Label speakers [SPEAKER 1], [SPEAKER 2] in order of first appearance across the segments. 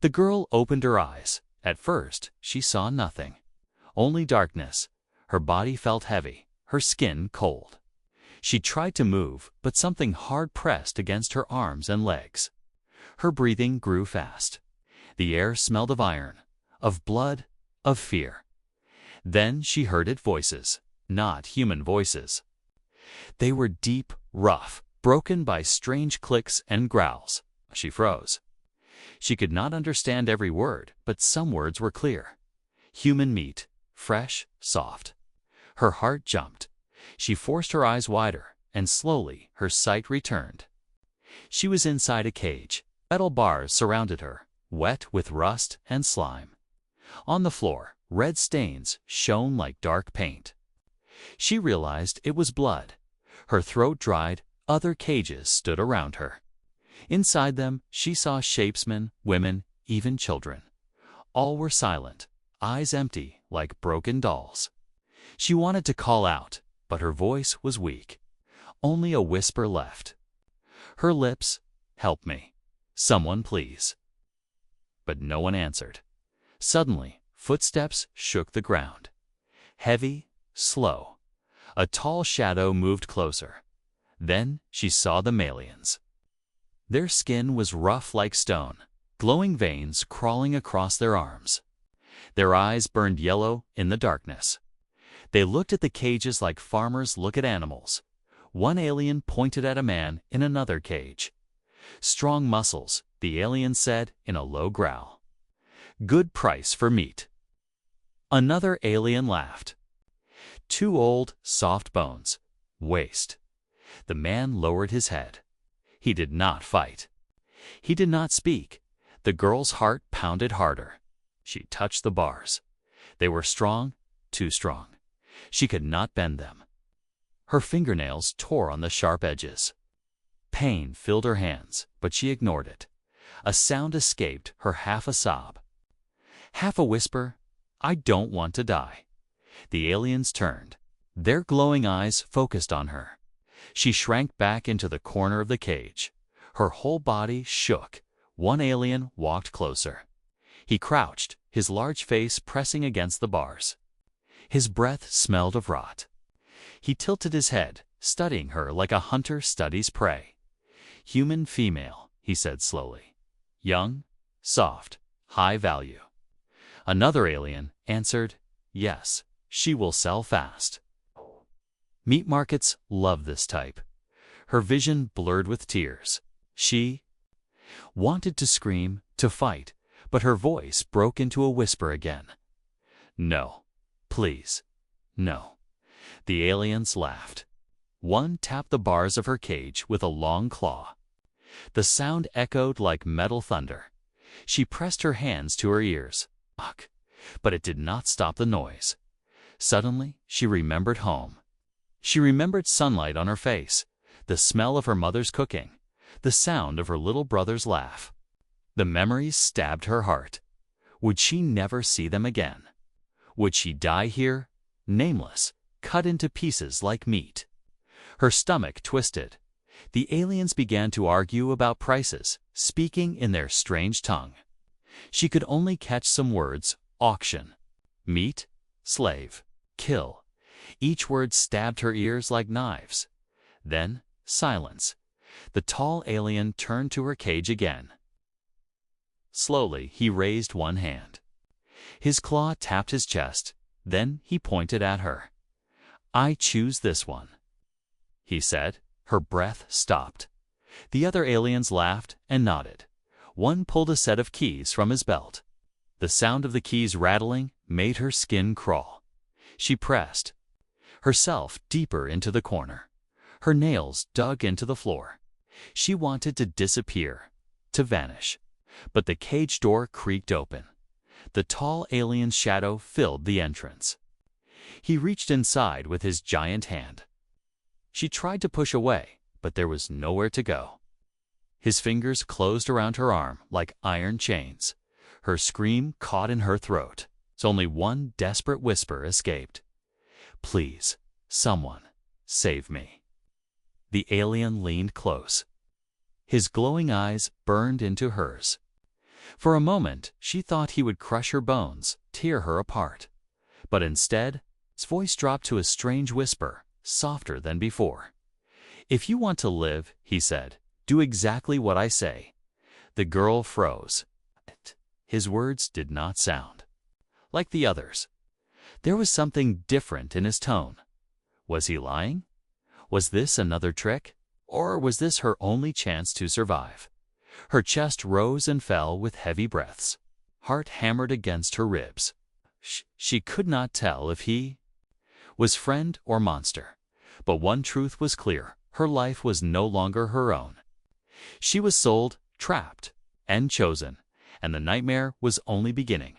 [SPEAKER 1] The girl opened her eyes. At first, she saw nothing. Only darkness. Her body felt heavy, her skin cold. She tried to move, but something hard pressed against her arms and legs. Her breathing grew fast. The air smelled of iron, of blood, of fear. Then she heard it voices, not human voices. They were deep, rough, broken by strange clicks and growls. She froze. She could not understand every word, but some words were clear. Human meat, fresh, soft. Her heart jumped. She forced her eyes wider, and slowly her sight returned. She was inside a cage. Metal bars surrounded her, wet with rust and slime. On the floor, red stains shone like dark paint. She realized it was blood. Her throat dried. Other cages stood around her. Inside them, she saw shapesmen, women, even children. All were silent, eyes empty like broken dolls. She wanted to call out, but her voice was weak. Only a whisper left. Her lips, "Help me. Someone please." But no one answered. Suddenly, footsteps shook the ground. Heavy, slow. A tall shadow moved closer. Then she saw the Malians. Their skin was rough like stone, glowing veins crawling across their arms. Their eyes burned yellow in the darkness. They looked at the cages like farmers look at animals. One alien pointed at a man in another cage. "Strong muscles," the alien said in a low growl. "Good price for meat." Another alien laughed. "Too old, soft bones. Waste." The man lowered his head. He did not fight. He did not speak. The girl's heart pounded harder. She touched the bars. They were strong, too strong. She could not bend them. Her fingernails tore on the sharp edges. Pain filled her hands, but she ignored it. A sound escaped her, half a sob. Half a whisper, "I don't want to die." The aliens turned. Their glowing eyes focused on her. She shrank back into the corner of the cage. Her whole body shook. One alien walked closer. He crouched, his large face pressing against the bars. His breath smelled of rot. He tilted his head, studying her like a hunter studies prey. "Human female," he said slowly. "Young, soft, high value." Another alien answered, "Yes, she will sell fast." Meat markets love this type. Her vision blurred with tears. She wanted to scream, to fight, but her voice broke into a whisper again. "No, please, no." The aliens laughed. One tapped the bars of her cage with a long claw. The sound echoed like metal thunder. She pressed her hands to her ears. Fuck! But it did not stop the noise. Suddenly, she remembered home. She remembered sunlight on her face, the smell of her mother's cooking, the sound of her little brother's laugh. The memories stabbed her heart. Would she never see them again? Would she die here, nameless, cut into pieces like meat? Her stomach twisted. The aliens began to argue about prices, speaking in their strange tongue. She could only catch some words: auction, meat, slave, kill. Each word stabbed her ears like knives. Then, silence. The tall alien turned to her cage again. Slowly, he raised one hand. His claw tapped his chest. Then he pointed at her. "I choose this one," he said. Her breath stopped. The other aliens laughed and nodded. One pulled a set of keys from his belt. The sound of the keys rattling made her skin crawl. She pressed herself deeper into the corner. Her nails dug into the floor. She wanted to disappear, to vanish. But the cage door creaked open. The tall alien's shadow filled the entrance. He reached inside with his giant hand. She tried to push away, but there was nowhere to go. His fingers closed around her arm like iron chains. Her scream caught in her throat. Only one desperate whisper escaped. "Please, someone, save me." The alien leaned close. His glowing eyes burned into hers. For a moment, she thought he would crush her bones, tear her apart. But instead, his voice dropped to a strange whisper, softer than before. "If you want to live," he said, "do exactly what I say." The girl froze. His words did not sound like the others. There was something different in his tone. Was he lying? Was this another trick? Or was this her only chance to survive? Her chest rose and fell with heavy breaths. Heart hammered against her ribs. She could not tell if he was friend or monster. But one truth was clear. Her life was no longer her own. She was sold, trapped, and chosen, and the nightmare was only beginning.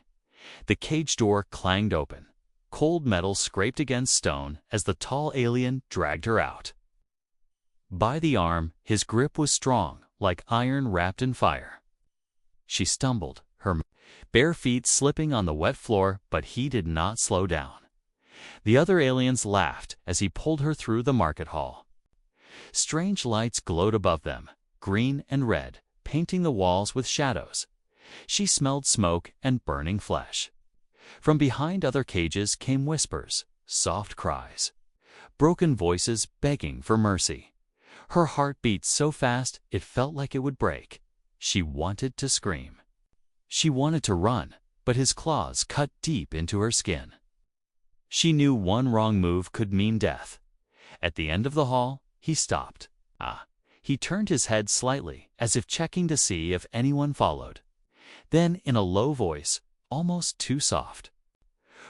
[SPEAKER 1] The cage door clanged open. Cold metal scraped against stone as the tall alien dragged her out. By the arm, his grip was strong, like iron wrapped in fire. She stumbled, her bare feet slipping on the wet floor, but he did not slow down. The other aliens laughed as he pulled her through the market hall. Strange lights glowed above them, green and red, painting the walls with shadows. She smelled smoke and burning flesh. From behind other cages came whispers, soft cries, broken voices begging for mercy. Her heart beat so fast it felt like it would break. She wanted to scream. She wanted to run, but his claws cut deep into her skin. She knew one wrong move could mean death. At the end of the hall, he stopped. He turned his head slightly, as if checking to see if anyone followed. Then, in a low voice, almost too soft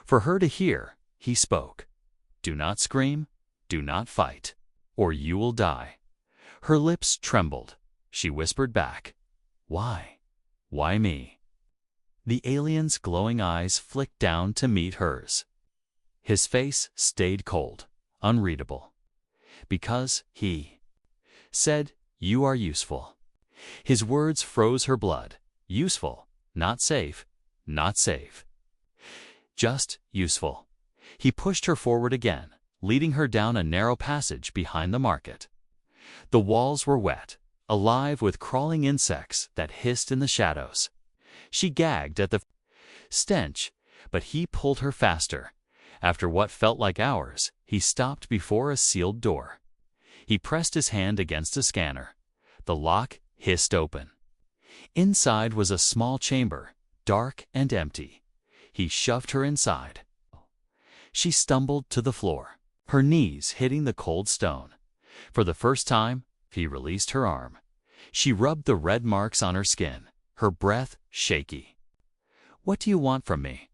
[SPEAKER 1] for her to hear, he spoke. "Do not scream, do not fight, or you will die." Her lips trembled. She whispered back, "Why? Why me?" The alien's glowing eyes flicked down to meet hers. His face stayed cold, unreadable. "Because he said you are useful." His words froze her blood. Useful, not safe, not safe. Just useful. He pushed her forward again, leading her down a narrow passage behind the market. The walls were wet, alive with crawling insects that hissed in the shadows. She gagged at the stench, but he pulled her faster. After what felt like hours, he stopped before a sealed door. He pressed his hand against a scanner. The lock hissed open. Inside was a small chamber, dark and empty. He shoved her inside. She stumbled to the floor, her knees hitting the cold stone. For the first time, he released her arm. She rubbed the red marks on her skin, her breath shaky. "What do you want from me?"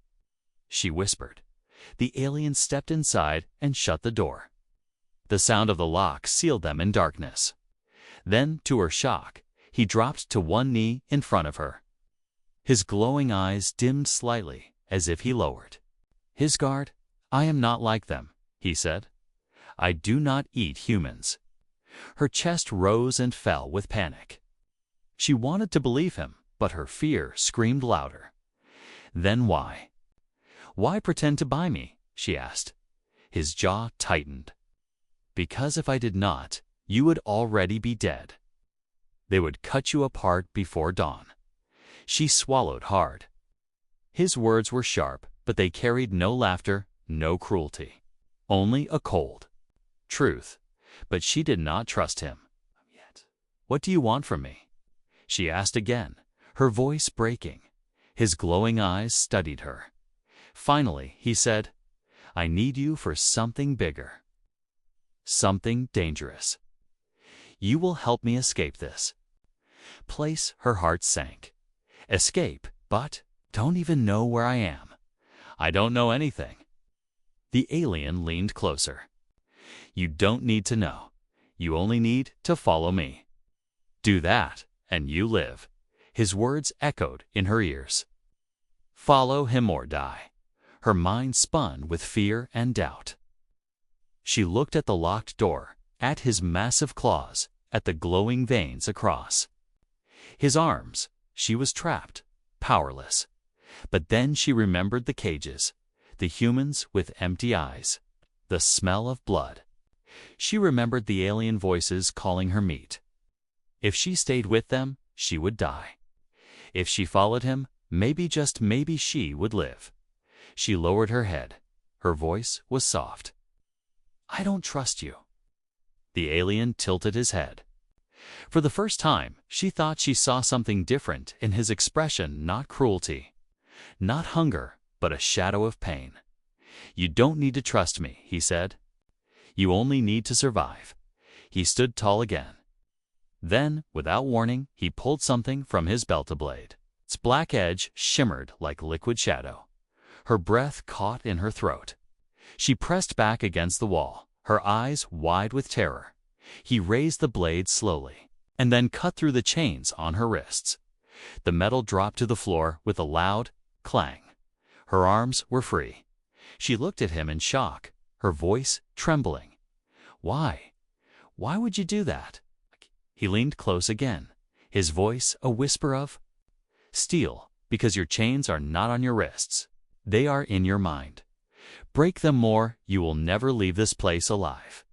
[SPEAKER 1] she whispered. The alien stepped inside and shut the door. The sound of the lock sealed them in darkness. Then, to her shock, he dropped to one knee in front of her. His glowing eyes dimmed slightly, as if he lowered his guard. "I am not like them," he said. "I do not eat humans." Her chest rose and fell with panic. She wanted to believe him, but her fear screamed louder. "Then why? Why pretend to buy me?" she asked. His jaw tightened. "Because if I did not, you would already be dead. They would cut you apart before dawn." She swallowed hard. His words were sharp, but they carried no laughter, no cruelty. Only a cold truth. But she did not trust him yet. "What do you want from me?" she asked again, her voice breaking. His glowing eyes studied her. Finally, he said, "I need you for something bigger. Something dangerous. You will help me escape this place." Her heart sank. "Escape, but don't even know where I am." "I don't know anything." The alien leaned closer. "You don't need to know. You only need to follow me. Do that, and you live." His words echoed in her ears. Follow him or die. Her mind spun with fear and doubt. She looked at the locked door, at his massive claws, at the glowing veins across his arms. She was trapped, powerless. But then she remembered the cages, the humans with empty eyes, the smell of blood. She remembered the alien voices calling her meat. If she stayed with them, she would die. If she followed him, maybe, just maybe, she would live. She lowered her head. Her voice was soft. "I don't trust you." The alien tilted his head. For the first time, she thought she saw something different in his expression, not cruelty, not hunger, but a shadow of pain. "You don't need to trust me," he said. "You only need to survive." He stood tall again. Then, without warning, he pulled something from his belt-blade. Its black edge shimmered like liquid shadow. Her breath caught in her throat. She pressed back against the wall, her eyes wide with terror. He raised the blade slowly, and then cut through the chains on her wrists. The metal dropped to the floor with a loud clang. Her arms were free. She looked at him in shock, her voice trembling. "Why? Why would you do that?" He leaned close again, his voice a whisper of steel, "Because your chains are not on your wrists. They are in your mind. Break them more, you will never leave this place alive."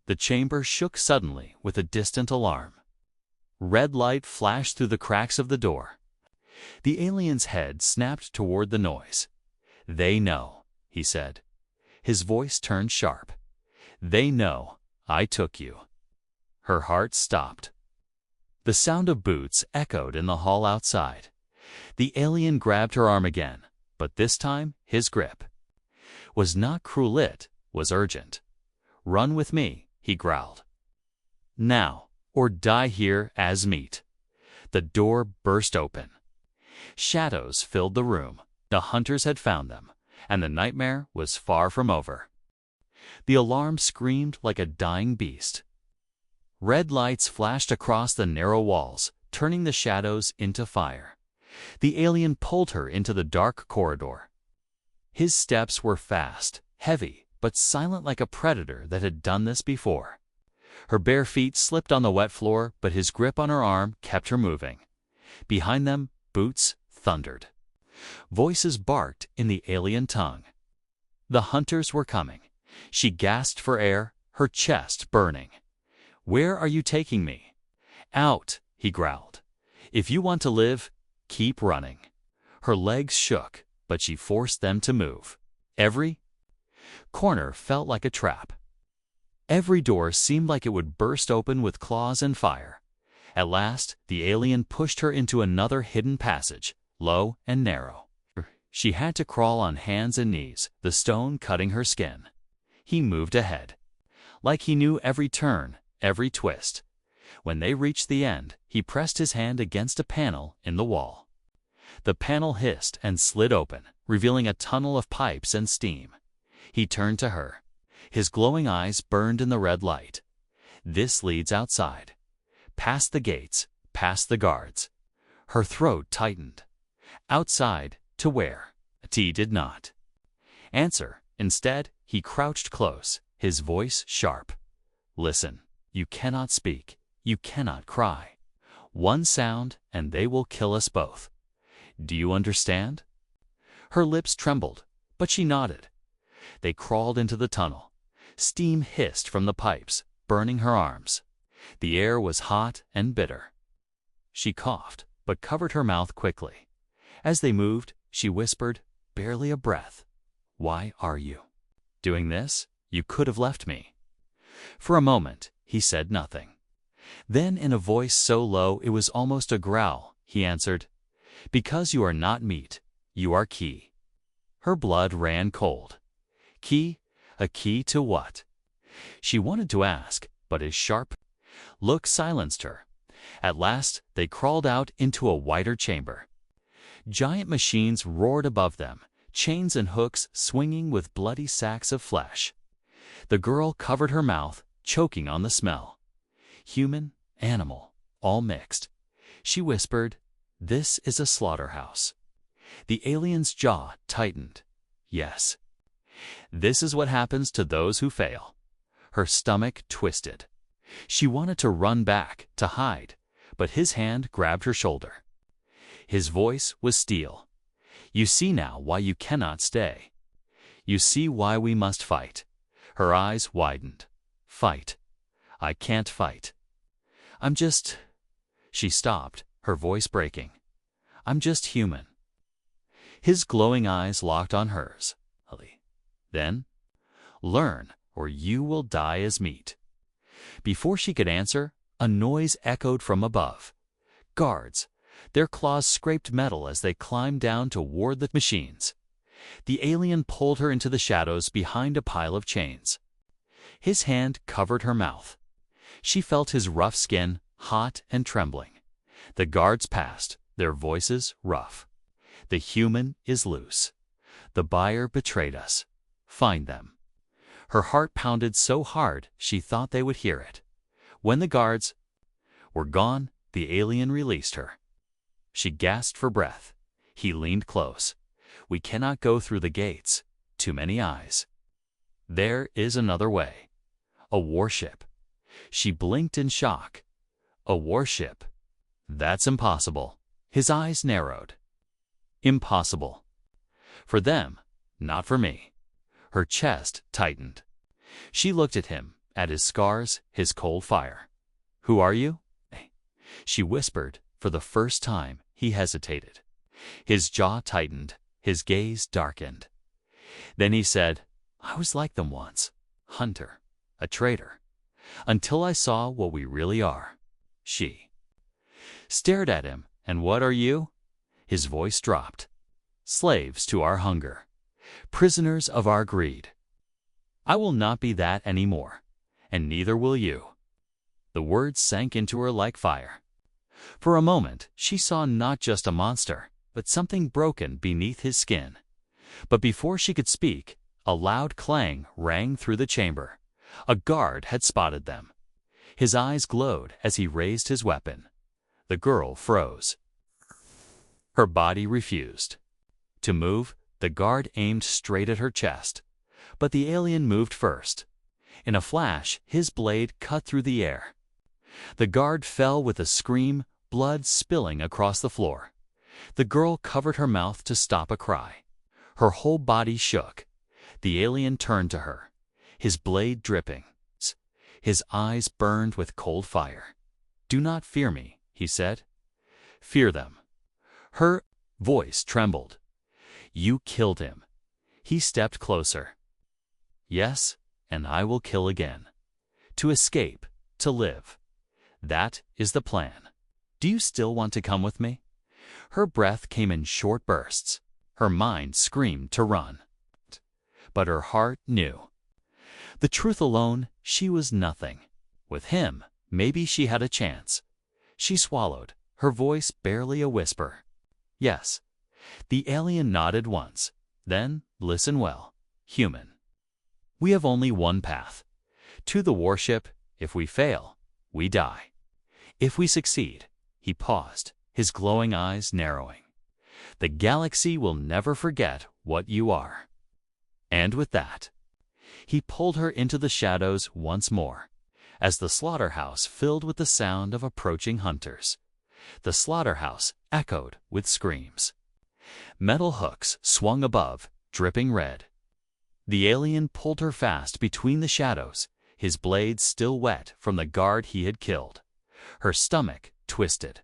[SPEAKER 1] The chamber shook suddenly with a distant alarm. Red light flashed through the cracks of the door. The alien's head snapped toward the noise. "They know," he said. His voice turned sharp. "They know I took you." Her heart stopped. The sound of boots echoed in the hall outside. The alien grabbed her arm again, but this time his grip was not cruel, it was urgent. "Run with me," he growled. "Now, or die here as meat." The door burst open. Shadows filled the room. The hunters had found them, and the nightmare was far from over. The alarm screamed like a dying beast. Red lights flashed across the narrow walls, turning the shadows into fire. The alien pulled her into the dark corridor. His steps were fast, heavy, but silent, like a predator that had done this before. Her bare feet slipped on the wet floor, but his grip on her arm kept her moving. Behind them, boots thundered. Voices barked in the alien tongue. The hunters were coming. She gasped for air, her chest burning. "Where are you taking me?" "Out," he growled. "If you want to live, keep running." Her legs shook, but she forced them to move. Every corner felt like a trap. Every door seemed like it would burst open with claws and fire. At last, the alien pushed her into another hidden passage, low and narrow. She had to crawl on hands and knees, the stone cutting her skin. He moved ahead, like he knew every turn, every twist. When they reached the end, he pressed his hand against a panel in the wall. The panel hissed and slid open, revealing a tunnel of pipes and steam. He turned to her. His glowing eyes burned in the red light. "This leads outside. Past the gates, past the guards." Her throat tightened. "Outside, to where?" T did not answer. Instead, he crouched close, his voice sharp. "Listen. You cannot speak. You cannot cry. One sound, and they will kill us both. Do you understand?" Her lips trembled, but she nodded. They crawled into the tunnel. Steam hissed from the pipes, burning her arms. The air was hot and bitter. She coughed, but covered her mouth quickly. As they moved, she whispered, barely a breath, "Why are you doing this? You could have left me." For a moment, he said nothing. Then, in a voice so low it was almost a growl, he answered, "Because you are not meat, you are key." Her blood ran cold. Key? A key to what? She wanted to ask, but his sharp look silenced her. At last, they crawled out into a wider chamber. Giant machines roared above them, chains and hooks swinging with bloody sacks of flesh. The girl covered her mouth, choking on the smell. Human, animal, all mixed. She whispered, "This is a slaughterhouse." The alien's jaw tightened. "Yes. This is what happens to those who fail." Her stomach twisted. She wanted to run back, to hide, but his hand grabbed her shoulder. His voice was steel. "You see now why you cannot stay. You see why we must fight." Her eyes widened. "Fight? I can't fight. I'm just—" She stopped, her voice breaking. I'm just human. His glowing eyes locked on hers. Then, learn, or you will die as meat. Before she could answer, a noise echoed from above. Guards. Their claws scraped metal as they climbed down to ward the machines. The alien pulled her into the shadows behind a pile of chains. His hand covered her mouth. She felt his rough skin, hot and trembling. The guards passed, their voices rough. The human is loose. The buyer betrayed us. Find them. Her heart pounded so hard she thought they would hear it. When the guards were gone, the alien released her. She gasped for breath. He leaned close. We cannot go through the gates. Too many eyes. There is another way. A warship. She blinked in shock. A warship. That's impossible. His eyes narrowed. Impossible. For them, not for me. Her chest tightened. She looked at him, at his scars, his cold fire. Who are you? She whispered. For the first time, he hesitated. His jaw tightened, his gaze darkened. Then he said, I was like them once. Hunter. A traitor. Until I saw what we really are. She stared at him. And what are you? His voice dropped. Slaves to our hunger. Prisoners of our greed. I will not be that anymore, and neither will you. The words sank into her like fire. For a moment, she saw not just a monster, but something broken beneath his skin. But before she could speak, a loud clang rang through the chamber. A guard had spotted them. His eyes glowed as he raised his weapon. The girl froze. Her body refused to move. The guard aimed straight at her chest. But the alien moved first. In a flash, his blade cut through the air. The guard fell with a scream, blood spilling across the floor. The girl covered her mouth to stop a cry. Her whole body shook. The alien turned to her, his blade dripping. His eyes burned with cold fire. Do not fear me, he said. Fear them. Her voice trembled. You killed him. He stepped closer. Yes, and I will kill again. To escape, to live. That is the plan. Do you still want to come with me? Her breath came in short bursts. Her mind screamed to run. But her heart knew. The truth alone, she was nothing. With him, maybe she had a chance. She swallowed, her voice barely a whisper. Yes. The alien nodded once. Then, listen well. Human. We have only one path. To the warship. If we fail, we die. If we succeed, he paused, his glowing eyes narrowing. The galaxy will never forget what you are. And with that, he pulled her into the shadows once more, as the slaughterhouse filled with the sound of approaching hunters. The slaughterhouse echoed with screams. Metal hooks swung above, dripping red. The alien pulled her fast between the shadows, his blade still wet from the guard he had killed. Her stomach twisted.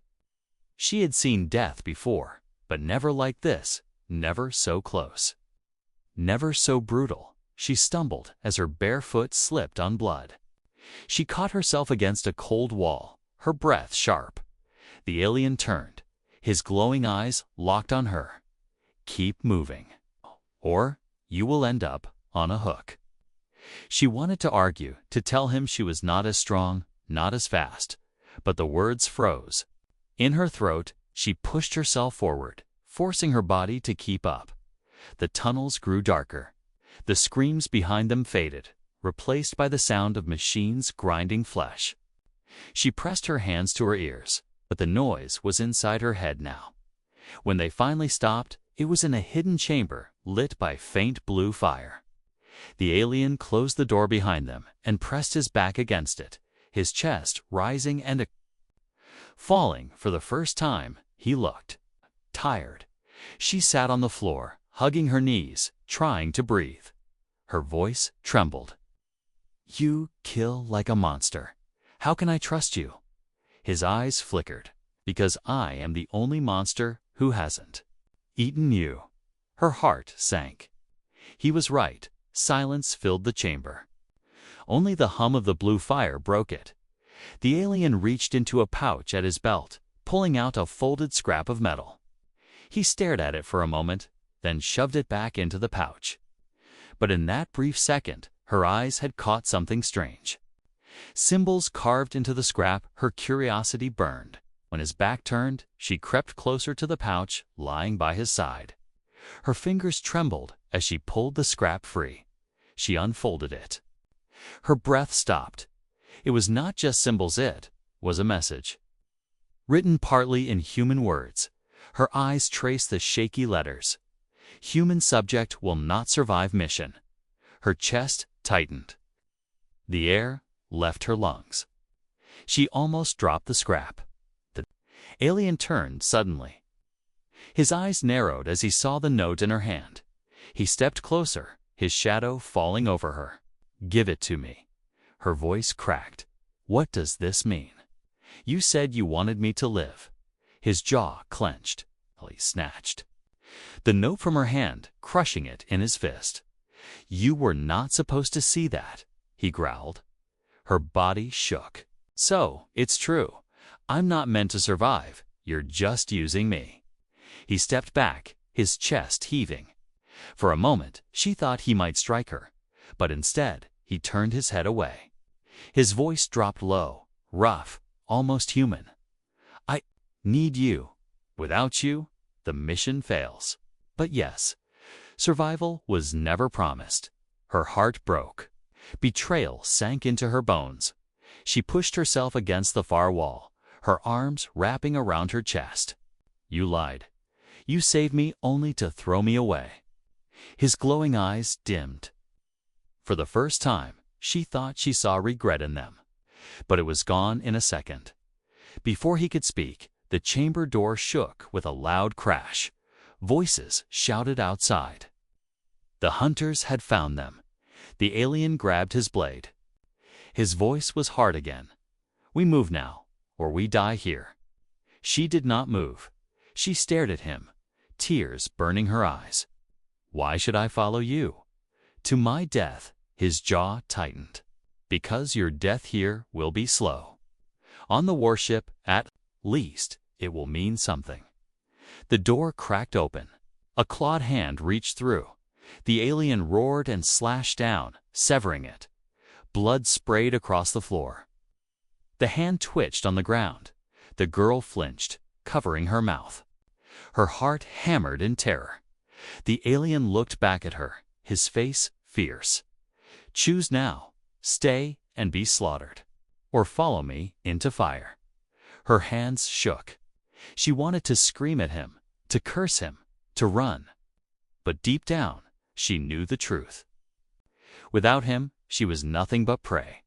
[SPEAKER 1] She had seen death before, but never like this, never so close. Never so brutal. She stumbled as her bare foot slipped on blood. She caught herself against a cold wall, her breath sharp. The alien turned, his glowing eyes locked on her. Keep moving, or you will end up on a hook. She wanted to argue, to tell him she was not as strong, not as fast, but the words froze. In her throat, she pushed herself forward, forcing her body to keep up. The tunnels grew darker. The screams behind them faded, replaced by the sound of machines grinding flesh. She pressed her hands to her ears, but the noise was inside her head now. When they finally stopped, it was in a hidden chamber lit by faint blue fire. The alien closed the door behind them and pressed his back against it, his chest rising and falling. For the first time, he looked tired. She sat on the floor, hugging her knees, trying to breathe. Her voice trembled. You kill like a monster. How can I trust you? His eyes flickered. Because I am the only monster Who hasn't eaten you? Her heart sank. He was right. Silence filled the chamber. Only the hum of the blue fire broke it. The alien reached into a pouch at his belt, pulling out a folded scrap of metal. He stared at it for a moment, then shoved it back into the pouch. But in that brief second, her eyes had caught something strange. Symbols carved into the scrap. Her curiosity burned. When his back turned, she crept closer to the pouch lying by his side. Her fingers trembled as she pulled the scrap free. She unfolded it. Her breath stopped. It was not just symbols, it was a message. Written partly in human words, her eyes traced the shaky letters. Human subject will not survive mission. Her chest tightened. The air left her lungs. She almost dropped the scrap. The alien turned suddenly. His eyes narrowed as he saw the note in her hand. He stepped closer, his shadow falling over her. "Give it to me." Her voice cracked. "What does this mean? You said you wanted me to live." His jaw clenched. He snatched the note from her hand, crushing it in his fist. "You were not supposed to see that," he growled. Her body shook. "So, it's true. I'm not meant to survive. You're just using me." He stepped back, his chest heaving. For a moment, she thought he might strike her, but instead, he turned his head away. His voice dropped low, rough, almost human. "I need you. Without you, the mission fails." But yes, survival was never promised. Her heart broke. Betrayal sank into her bones. She pushed herself against the far wall, her arms wrapping around her chest. "You lied. You saved me only to throw me away." His glowing eyes dimmed. For the first time, she thought she saw regret in them. But it was gone in a second. Before he could speak, the chamber door shook with a loud crash. Voices shouted outside. The hunters had found them. The alien grabbed his blade. His voice was hard again. "We move now, or we die here." She did not move. She stared at him, tears burning her eyes. "Why should I follow you?" "To my death." His jaw tightened. "Because your death here will be slow. On the warship, at least, it will mean something." The door cracked open. A clawed hand reached through. The alien roared and slashed down, severing it. Blood sprayed across the floor. The hand twitched on the ground. The girl flinched, covering her mouth. Her heart hammered in terror. The alien looked back at her, his face fierce. "Choose now. Stay and be slaughtered. Or follow me into fire." Her hands shook. She wanted to scream at him, to curse him, to run. But deep down, she knew the truth. Without him, she was nothing but prey.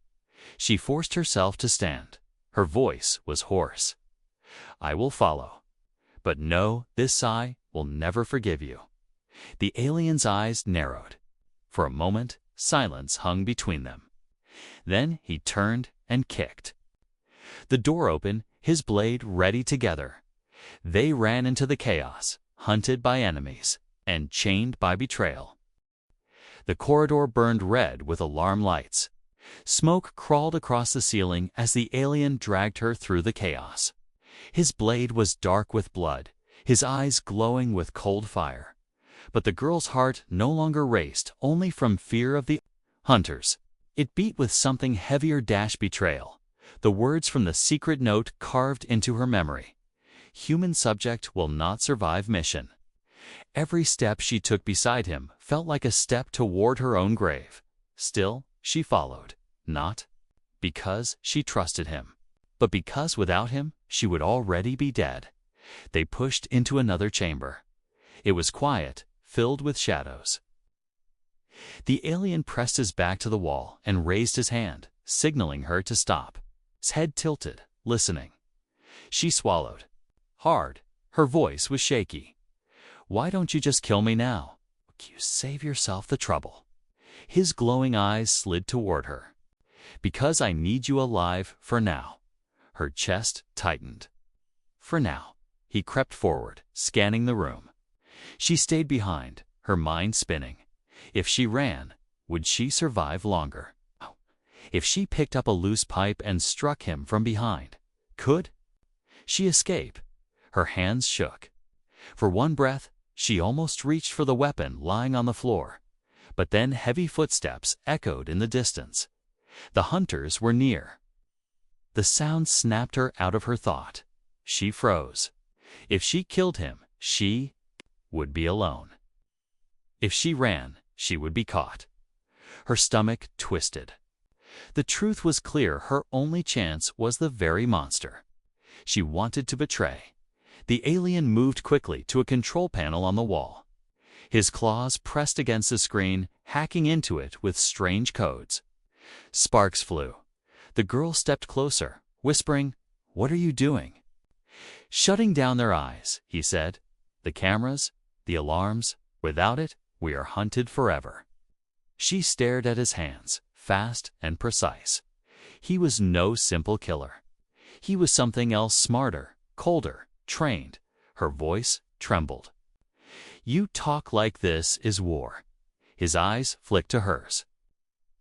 [SPEAKER 1] She forced herself to stand. Her voice was hoarse. "I will follow. But know this I will never forgive you." The alien's eyes narrowed. For a moment, silence hung between them. Then he turned and kicked. The door opened, his blade ready together. They ran into the chaos, hunted by enemies, and chained by betrayal. The corridor burned red with alarm lights. Smoke crawled across the ceiling as the alien dragged her through the chaos. His blade was dark with blood, his eyes glowing with cold fire. But the girl's heart no longer raced only from fear of the hunters. It beat with something heavier: betrayal. The words from the secret note carved into her memory. "Human subject will not survive mission." Every step she took beside him felt like a step toward her own grave. Still, she followed, not because she trusted him, but because without him she would already be dead. They pushed into another chamber. It was quiet, filled with shadows. The alien pressed his back to the wall and raised his hand, signaling her to stop. His head tilted, listening. She swallowed. Hard. Her voice was shaky. "Why don't you just kill me now? You save yourself the trouble." His glowing eyes slid toward her. "Because I need you alive for now." Her chest tightened. "For now," he crept forward, scanning the room. She stayed behind, her mind spinning. If she ran, would she survive longer? If she picked up a loose pipe and struck him from behind, could she escape? Her hands shook. For one breath, she almost reached for the weapon lying on the floor. But then heavy footsteps echoed in the distance. The hunters were near. The sound snapped her out of her thought. She froze. If she killed him, she would be alone. If she ran, she would be caught. Her stomach twisted. The truth was clear. Her only chance was the very monster she wanted to betray. The alien moved quickly to a control panel on the wall. His claws pressed against the screen, hacking into it with strange codes. Sparks flew. The girl stepped closer, whispering, "What are you doing?" "Shutting down their eyes," he said. "The cameras, the alarms. Without it, we are hunted forever." She stared at his hands, fast and precise. He was no simple killer. He was something else, smarter, colder, trained. Her voice trembled. "You talk like this is war." His eyes flicked to hers.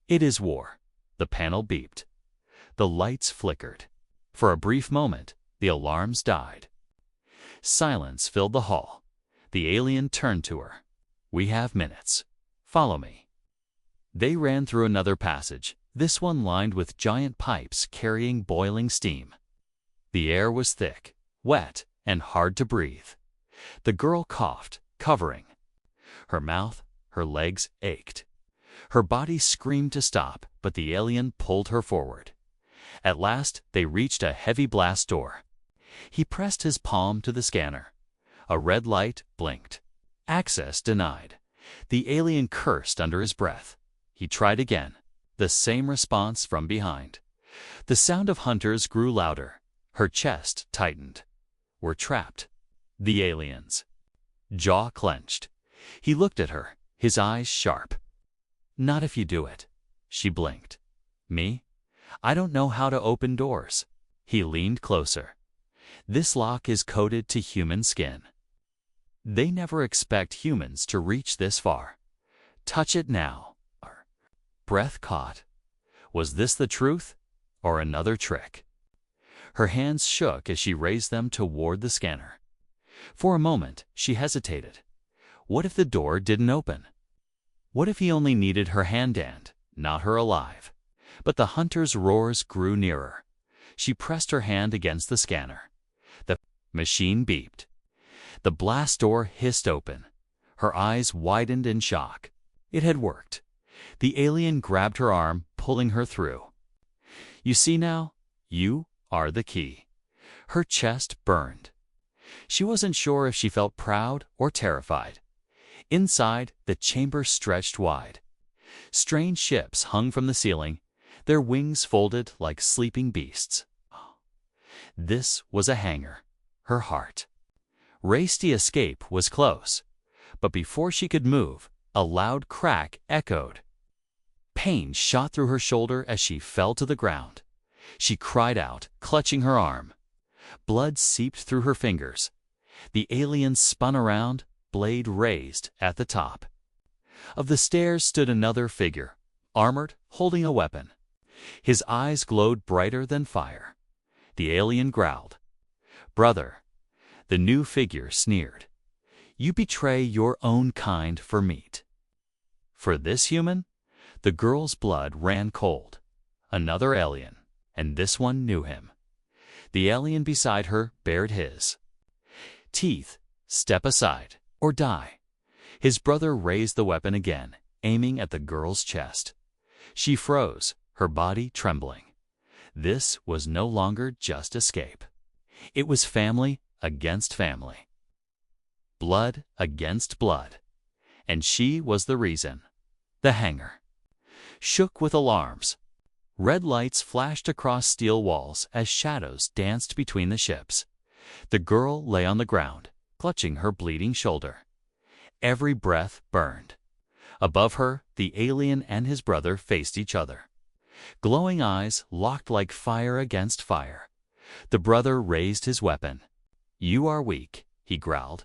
[SPEAKER 1] "It is war." The panel beeped. The lights flickered. For a brief moment, the alarms died. Silence filled the hall. The alien turned to her. "We have minutes. Follow me." They ran through another passage, this one lined with giant pipes carrying boiling steam. The air was thick, wet, and hard to breathe. The girl coughed, covering. Her mouth, her legs ached. Her body screamed to stop, but the alien pulled her forward. At last, they reached a heavy blast door. He pressed his palm to the scanner. A red light blinked. Access denied. The alien cursed under his breath. He tried again. The same response from behind. The sound of hunters grew louder. Her chest tightened. "We're trapped." The aliens. Jaw clenched. He looked at her, his eyes sharp. "Not if you do it." She blinked. "Me? I don't know how to open doors." He leaned closer. "This lock is coded to human skin. They never expect humans to reach this far. Touch it now." Her breath caught. Was this the truth, or another trick? Her hands shook as she raised them toward the scanner. For a moment, she hesitated. What if the door didn't open? What if he only needed her hand and not her alive? But the hunter's roars grew nearer. She pressed her hand against the scanner. The machine beeped. The blast door hissed open. Her eyes widened in shock. It had worked. The alien grabbed her arm, pulling her through. "You see now? You are the key." Her chest burned. She wasn't sure if she felt proud or terrified. Inside, the chamber stretched wide. Strange ships hung from the ceiling, their wings folded like sleeping beasts. This was a hangar. Her heart. Race to escape was close, but before she could move, a loud crack echoed. Pain shot through her shoulder as she fell to the ground. She cried out, clutching her arm. Blood seeped through her fingers. The alien spun around, blade raised at the top. Of the stairs stood another figure, armored, holding a weapon. His eyes glowed brighter than fire. The alien growled. "Brother." The new figure sneered. "You betray your own kind for meat." For this human, the girl's blood ran cold. Another alien, and this one knew him. The alien beside her bared his teeth. "Step aside, or die." His brother raised the weapon again, aiming at the girl's chest. She froze, her body trembling. This was no longer just escape. It was family against family. Blood against blood. And she was the reason. The hangar shook with alarms. Red lights flashed across steel walls as shadows danced between the ships. The girl lay on the ground, clutching her bleeding shoulder. Every breath burned. Above her, the alien and his brother faced each other. Glowing eyes locked like fire against fire. The brother raised his weapon. You are weak, he growled.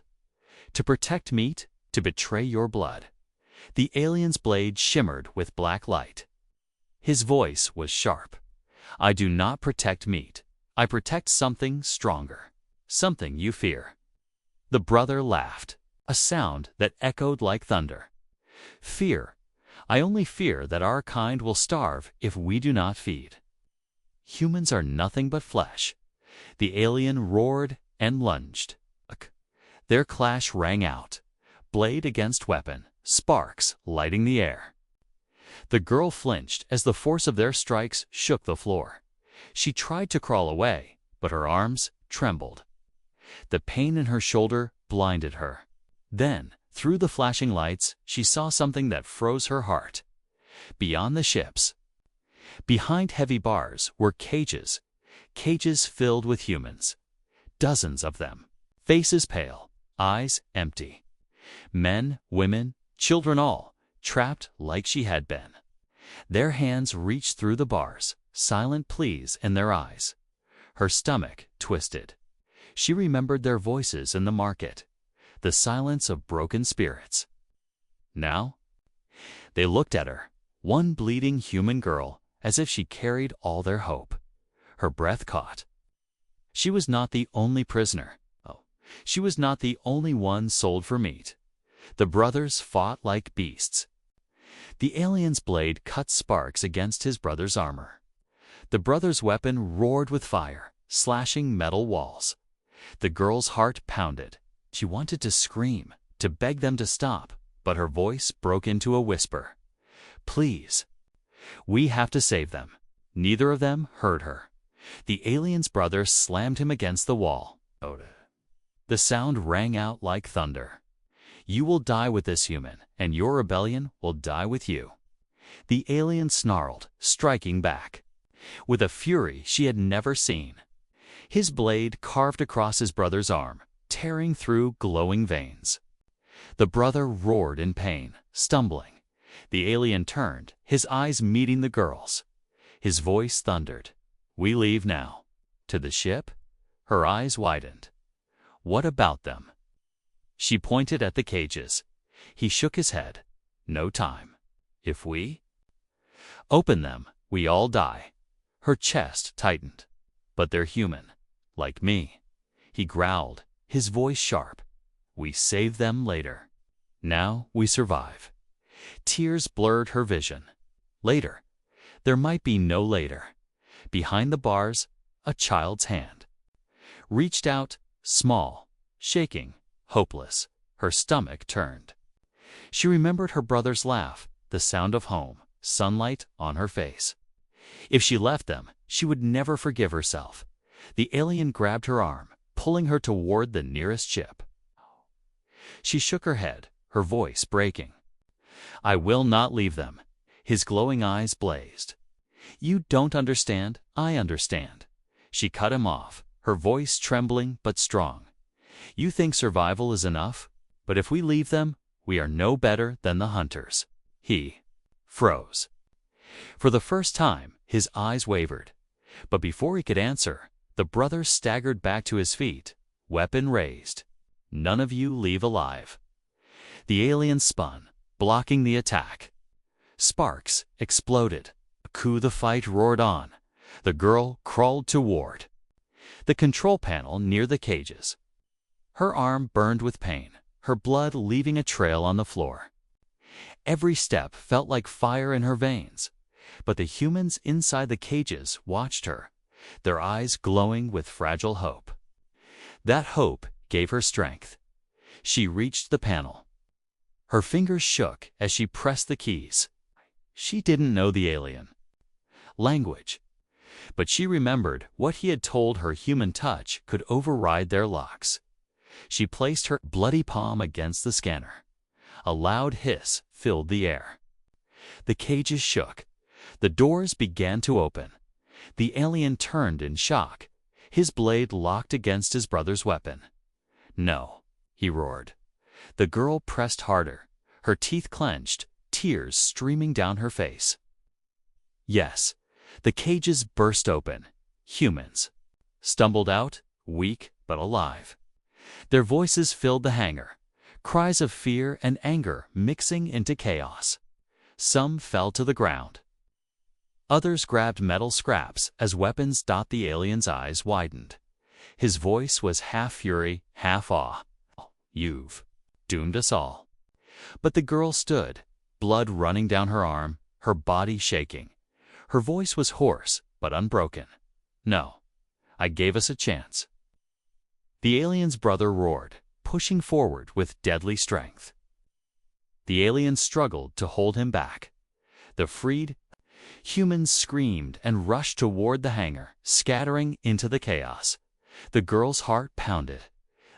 [SPEAKER 1] To protect meat, to betray your blood. The alien's blade shimmered with black light. His voice was sharp. I do not protect meat. I protect something stronger. Something you fear. The brother laughed, a sound that echoed like thunder. Fear. I only fear that our kind will starve if we do not feed. Humans are nothing but flesh. The alien roared and lunged. Their clash rang out, blade against weapon, sparks lighting the air. The girl flinched as the force of their strikes shook the floor. She tried to crawl away, but her arms trembled. The pain in her shoulder blinded her. Then, through the flashing lights, she saw something that froze her heart. Beyond the ships, behind heavy bars, were cages, cages filled with humans. Dozens of them, faces pale, eyes empty. Men, women, children all, trapped like she had been. Their hands reached through the bars, silent pleas in their eyes. Her stomach twisted. She remembered their voices in the market, the silence of broken spirits. Now, they looked at her, one bleeding human girl, as if she carried all their hope. Her breath caught. She was not the only prisoner. She was not the only one sold for meat. The brothers fought like beasts. The alien's blade cut sparks against his brother's armor. The brother's weapon roared with fire, slashing metal walls. The girl's heart pounded. She wanted to scream, to beg them to stop, but her voice broke into a whisper. Please. We have to save them. Neither of them heard her. The alien's brother slammed him against the wall. The sound rang out like thunder. You will die with this human, and your rebellion will die with you. The alien snarled, striking back, with a fury she had never seen. His blade carved across his brother's arm, tearing through glowing veins. The brother roared in pain, stumbling. The alien turned, his eyes meeting the girl's. His voice thundered. We leave now. To the ship? Her eyes widened. What about them? She pointed at the cages. He shook his head. No time. If we open them, we all die. Her chest tightened. But they're human. Like me. He growled, his voice sharp. We save them later. Now we survive. Tears blurred her vision. Later. There might be no later. Behind the bars, a child's hand reached out, small, shaking, hopeless. Her stomach turned. She remembered her brother's laugh, the sound of home, sunlight on her face. If she left them, she would never forgive herself. The alien grabbed her arm, pulling her toward the nearest ship. She shook her head, her voice breaking. I will not leave them. His glowing eyes blazed. You don't understand, I understand. She cut him off, her voice trembling but strong. You think survival is enough? But if we leave them, we are no better than the hunters. He froze. For the first time, his eyes wavered. But before he could answer, the brother staggered back to his feet, weapon raised. None of you leave alive. The alien spun, blocking the attack. Sparks exploded. The fight roared on. The girl crawled toward the control panel near the cages. Her arm burned with pain, her blood leaving a trail on the floor. Every step felt like fire in her veins, but the humans inside the cages watched her, their eyes glowing with fragile hope. That hope gave her strength. She reached the panel. Her fingers shook as she pressed the keys. She didn't know the alien language, but she remembered what he had told her human touch could override their locks. She placed her bloody palm against the scanner. A loud hiss filled the air. The cages shook. The doors began to open. The alien turned in shock, his blade locked against his brother's weapon. No, he roared. The girl pressed harder, her teeth clenched, tears streaming down her face. Yes, the cages burst open. Humans stumbled out, weak but alive. Their voices filled the hangar, cries of fear and anger mixing into chaos. Some fell to the ground. Others grabbed metal scraps as weapons. The alien's eyes widened. His voice was half fury, half awe. "You've doomed us all." But the girl stood, blood running down her arm, her body shaking. Her voice was hoarse but unbroken. "No, I gave us a chance." The alien's brother roared, pushing forward with deadly strength. The alien struggled to hold him back. The freed humans screamed and rushed toward the hangar, scattering into the chaos. The girl's heart pounded.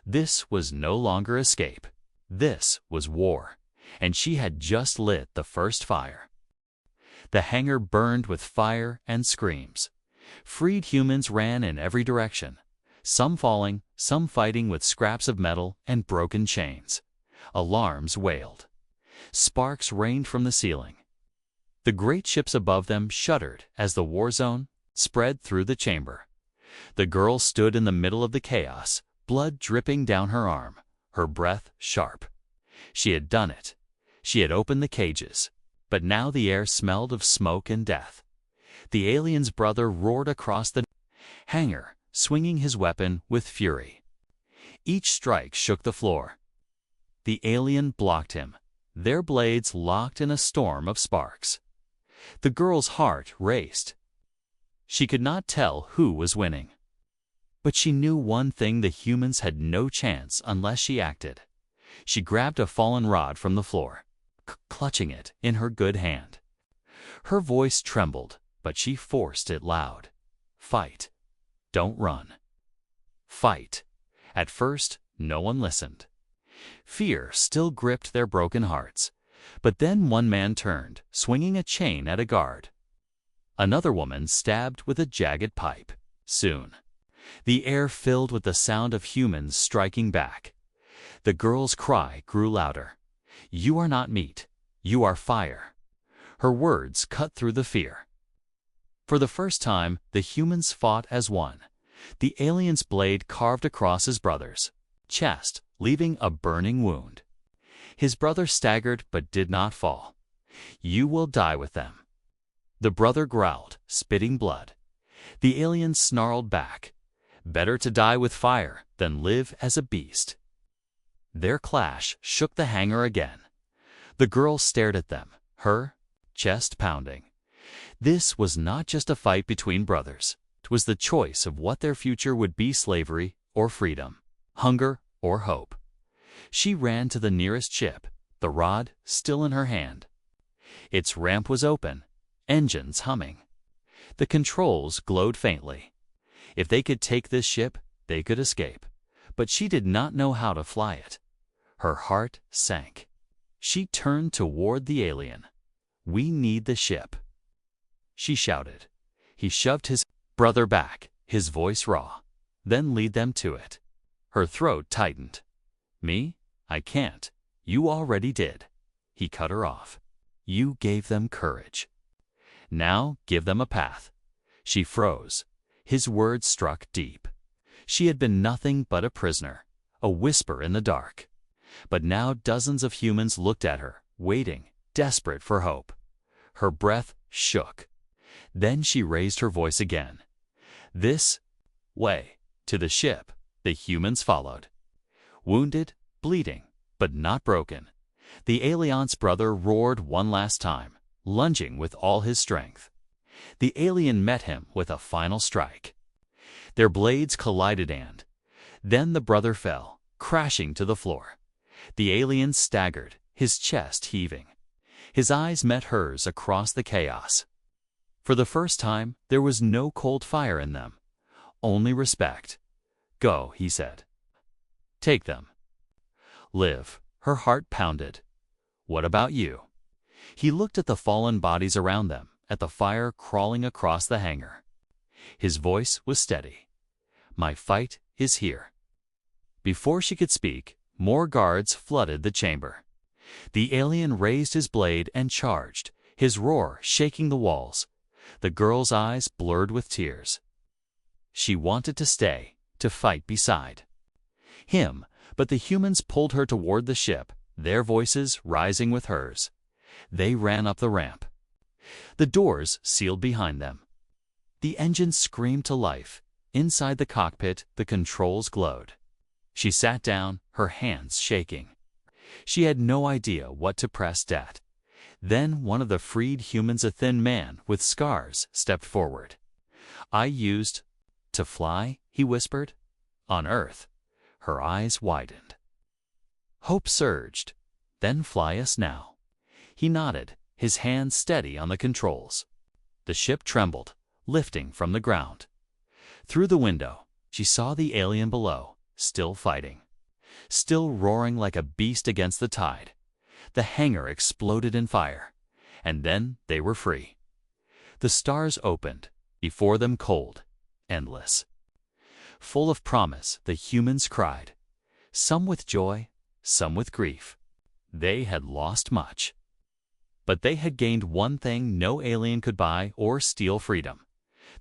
[SPEAKER 1] This was no longer escape. This was war, and she had just lit the first fire. The hangar burned with fire and screams. Freed humans ran in every direction, some falling, some fighting with scraps of metal and broken chains. Alarms wailed. Sparks rained from the ceiling. The great ships above them shuddered as the war zone spread through the chamber. The girl stood in the middle of the chaos, blood dripping down her arm, her breath sharp. She had done it. She had opened the cages, but now the air smelled of smoke and death. The alien's brother roared across the hangar, swinging his weapon with fury. Each strike shook the floor. The alien blocked him, their blades locked in a storm of sparks. The girl's heart raced. She could not tell who was winning. But she knew one thing: the humans had no chance unless she acted. She grabbed a fallen rod from the floor, clutching it in her good hand. Her voice trembled, but she forced it loud. "Fight. Don't run. Fight." At first, no one listened. Fear still gripped their broken hearts. But then one man turned, swinging a chain at a guard. Another woman stabbed with a jagged pipe. Soon, the air filled with the sound of humans striking back. The girl's cry grew louder. "You are not meat. You are fire." Her words cut through the fear. For the first time, the humans fought as one. The alien's blade carved across his brother's chest, leaving a burning wound. His brother staggered but did not fall. "You will die with them." The brother growled, spitting blood. The alien snarled back. "Better to die with fire than live as a beast." Their clash shook the hangar again. The girl stared at them, her chest pounding. This was not just a fight between brothers. It was the choice of what their future would be: slavery or freedom, hunger or hope. She ran to the nearest ship, the rod still in her hand. Its ramp was open, engines humming. The controls glowed faintly. If they could take this ship, they could escape. But she did not know how to fly it. Her heart sank. She turned toward the alien. "We need the ship," she shouted. He shoved his brother back, his voice raw. "Then lead them to it." Her throat tightened. "Me? I can't. You already did." He cut her off. "You gave them courage. Now give them a path." She froze. His words struck deep. She had been nothing but a prisoner, a whisper in the dark. But now dozens of humans looked at her, waiting, desperate for hope. Her breath shook. Then she raised her voice again. "This way." To the ship, the humans followed. Wounded, bleeding, but not broken. The alien's brother roared one last time, lunging with all his strength. The alien met him with a final strike. Their blades collided and then the brother fell, crashing to the floor. The alien staggered, his chest heaving. His eyes met hers across the chaos. For the first time, there was no cold fire in them, only respect. "Go," he said. "Take them. Live." Her heart pounded. "What about you?" He looked at the fallen bodies around them, at the fire crawling across the hangar. His voice was steady. "My fight is here." Before she could speak, more guards flooded the chamber. The alien raised his blade and charged, his roar shaking the walls. The girl's eyes blurred with tears. She wanted to stay, to fight beside. him, but the humans pulled her toward the ship, their voices rising with hers. They ran up the ramp. The doors sealed behind them. The engine screamed to life. Inside the cockpit, the controls glowed. She sat down, her hands shaking. She had no idea what to press at. Then one of the freed humans, a thin man with scars, stepped forward. "I used to fly," he whispered. "On Earth." Her eyes widened. Hope surged. "Then fly us now." He nodded, his hands steady on the controls. The ship trembled, lifting from the ground. Through the window, she saw the alien below, still fighting, still roaring like a beast against the tide. The hangar exploded in fire, and then they were free. The stars opened, before them cold, endless. Full of promise, the humans cried, some with joy, some with grief. They had lost much. But they had gained one thing no alien could buy or steal: freedom.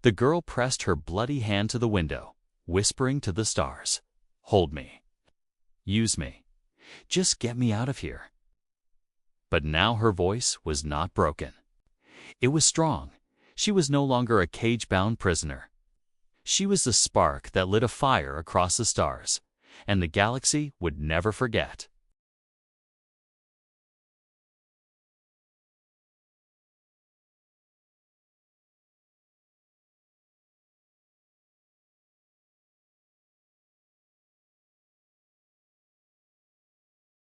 [SPEAKER 1] The girl pressed her bloody hand to the window, whispering to the stars, "Hold me. Use me. Just get me out of here." But now her voice was not broken. It was strong. She was no longer a cage-bound prisoner. She was the spark that lit a fire across the stars, and the galaxy would never forget.